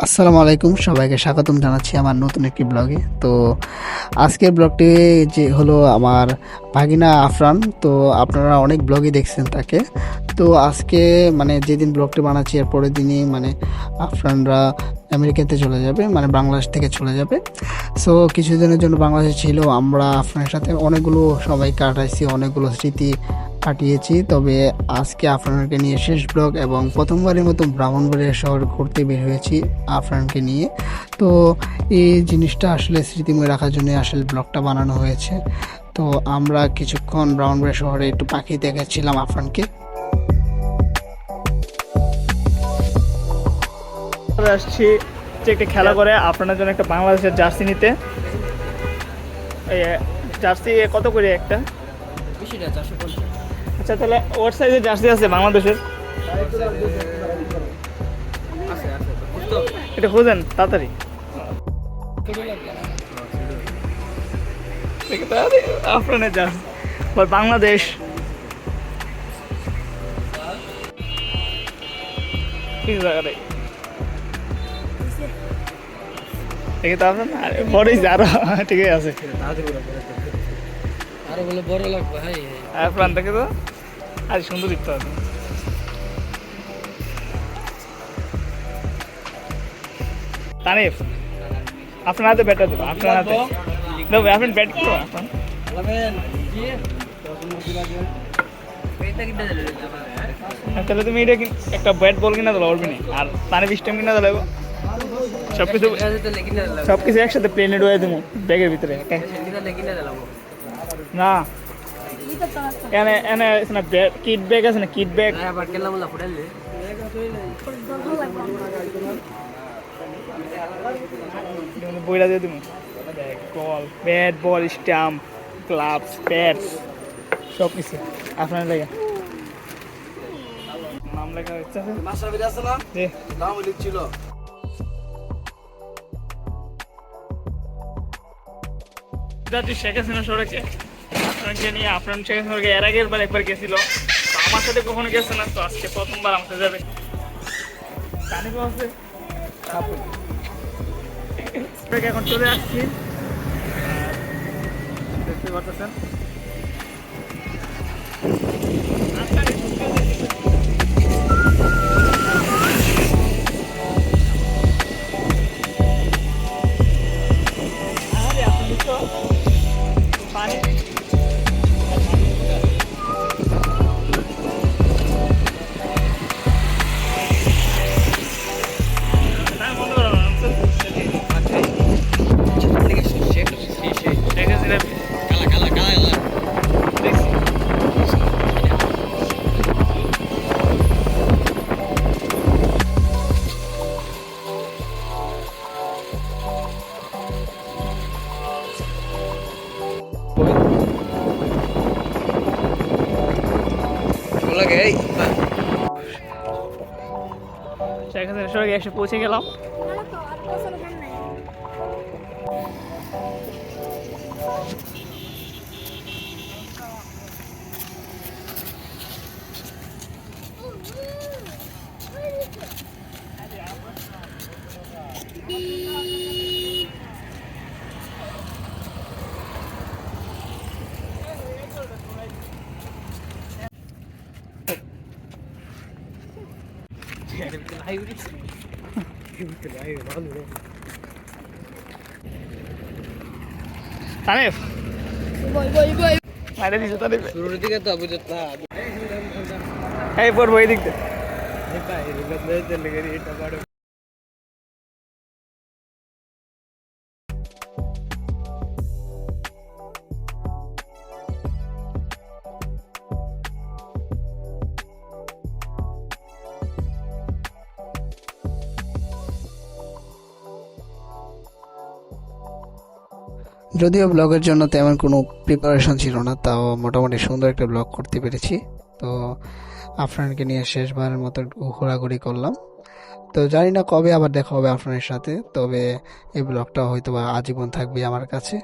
আসসালামু আলাইকুম, সবাইকে স্বাগতম জানাচ্ছি আমার নতুন একটি ব্লগে। তো আজকের ব্লগটি যে হলো আমার ভাগিনা আফরান। তো আপনারা অনেক ব্লগই দেখছেন তাকে। তো আজকে মানে যেদিন ব্লগটি বানাচ্ছি এর পরের দিনই মানে আফরানরা আমেরিকাতে চলে যাবে, মানে বাংলাদেশ থেকে চলে যাবে। সো কিছুদিনের জন্য বাংলাদেশে ছিল, আমরা আফরানের সাথে অনেকগুলো সবাই কাটাইছি, অনেকগুলো স্মৃতি কাটিয়েছি। তবে আজকে আফরানকে নিয়ে শেষ ব্লগ এবং প্রথমবারের মতো ব্রাহ্মণবাড়িয়া শহর ঘুরতে বের হয়েছি আফরানকে নিয়ে। তো এই জিনিসটা আসলে স্মৃতিময় রাখার জন্য আসলে ব্লগটা বানানো হয়েছে। তো আমরা কিছুক্ষণ ব্রাহ্মণবাড়িয়া শহরে একটু পাখি দেখাচ্ছিলাম আফরানকে। আসছি যে একটা খেলা করে আপনার জন্য একটা বাংলাদেশের জার্সি নিতে। এই জার্সি কত করে একটা? আচ্ছা, তাহলে ওর সাইজের জার্সি আছে বাংলাদেশের? এটা খুঁজেন তাড়াতাড়ি। আফরানের জার্সি বাংলাদেশ। ঠিক জায়গাটাই ঠিক আছে, বড়ই আরো ঠিকই আছে। আরো বলে বড় লাগবে। হাই আফরান থেকে তো আর সুন্দর দিতে হবে। তানিফ, আপনার হাতে ব্যাটটা দেবো, আপনার হাতে দেবো, আপনি ব্যাট করো আপনার। তাহলে তুমি এটা একটা ব্যাট বল কিনা দিলো ওরবি আর তানিফ স্টেম কিনা দিলো, সবকিছু একসাথে প্লেনে ডুয়ে দেবো ব্যাগের ভিতরে। না এনে এনে আছে না কিট ব্যাগ আছে না, কিট ব্যাগ বইটা দিয়ে দেবো। Ball, bat ball, stumps, gloves, pads সব কিছু আপনার লাগে। নাম লেখা হচ্ছে ছিল। শেখ হাসিনা সড়কে আপনাকে নিয়ে আপনার শেখ হাসিনা সড়কে এর আগের বার একবার গেছিল, তো আমার সাথে কখনো গেছে না, তো আজকে প্রথমবার আমার সাথে যাবে। তানিফ আছে, এখন চলে আসছি। দেখতে পাচ্ছেন পানি শেখ হাসিনা সড়কে এসে পৌঁছে গেলাম। তানিফ মাইরে দিছো তানিফ, শুরুর দিকে তো বুঝত না। এই পড়বো এই দিক দিয়ে। যদিও ব্লগের জন্য তেমন কোনো প্রিপারেশন ছিল না, তাও মোটামুটি সুন্দর একটা ব্লগ করতে পেরেছি। তো আফরানকে নিয়ে শেষবারের মতো একটু ঘোরাঘুরি করলাম। তো জানি না কবে আবার দেখা হবে আফরানের সাথে, তবে এই ব্লগটা হয়তো বা আজীবন থাকবে আমার কাছে।